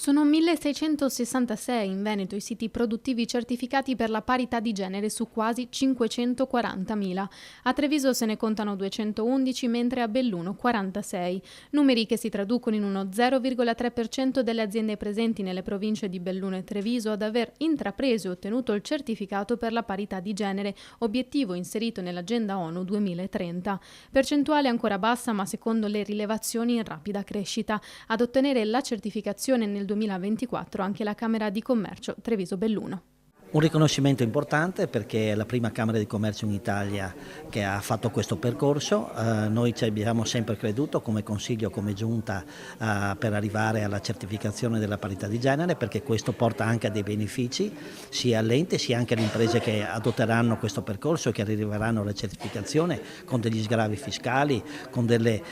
Sono 1666 in Veneto i siti produttivi certificati per la parità di genere su quasi 540.000. A Treviso se ne contano 211, mentre a Belluno 46. Numeri che si traducono in uno 0,3% delle aziende presenti nelle province di Belluno e Treviso ad aver intrapreso e ottenuto il certificato per la parità di genere, obiettivo inserito nell'Agenda ONU 2030. Percentuale ancora bassa, ma secondo le rilevazioni in rapida crescita. Ad ottenere la certificazione nel 2024 anche la Camera di Commercio Treviso-Belluno. Un riconoscimento importante perché è la prima Camera di Commercio in Italia che ha fatto questo percorso. Noi ci abbiamo sempre creduto come Consiglio, come Giunta per arrivare alla certificazione della parità di genere, perché questo porta anche a dei benefici sia all'ente sia anche alle imprese che adotteranno questo percorso e che arriveranno alla certificazione con degli sgravi fiscali, con delle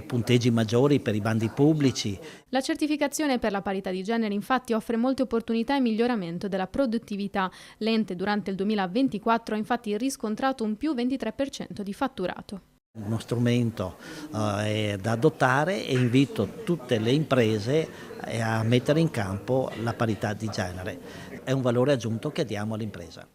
punteggi maggiori per i bandi pubblici. La certificazione per la parità di genere infatti offre molte opportunità e miglioramento della produttività. L'ente durante il 2024 ha infatti riscontrato un più 23% di fatturato. Uno strumento da adottare e invito tutte le imprese a mettere in campo la parità di genere. È un valore aggiunto che diamo all'impresa.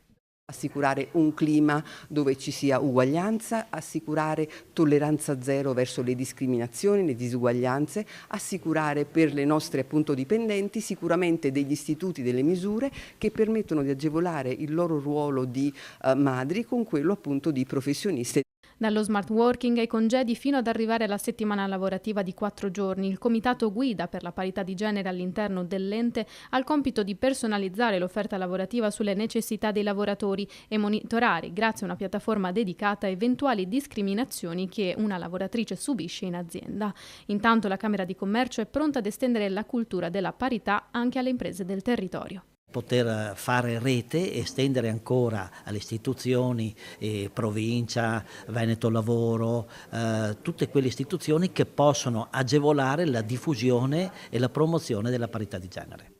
Assicurare un clima dove ci sia uguaglianza, assicurare tolleranza zero verso le discriminazioni, le disuguaglianze, assicurare per le nostre appunto dipendenti sicuramente degli istituti, delle misure che permettono di agevolare il loro ruolo di madri con quello appunto di professioniste. Dallo smart working ai congedi fino ad arrivare alla settimana lavorativa di 4 giorni, il Comitato Guida per la parità di genere all'interno dell'ente ha il compito di personalizzare l'offerta lavorativa sulle necessità dei lavoratori e monitorare, grazie a una piattaforma dedicata, eventuali discriminazioni che una lavoratrice subisce in azienda. Intanto la Camera di Commercio è pronta ad estendere la cultura della parità anche alle imprese del territorio. Poter fare rete e estendere ancora alle istituzioni, provincia, Veneto Lavoro, tutte quelle istituzioni che possono agevolare la diffusione e la promozione della parità di genere.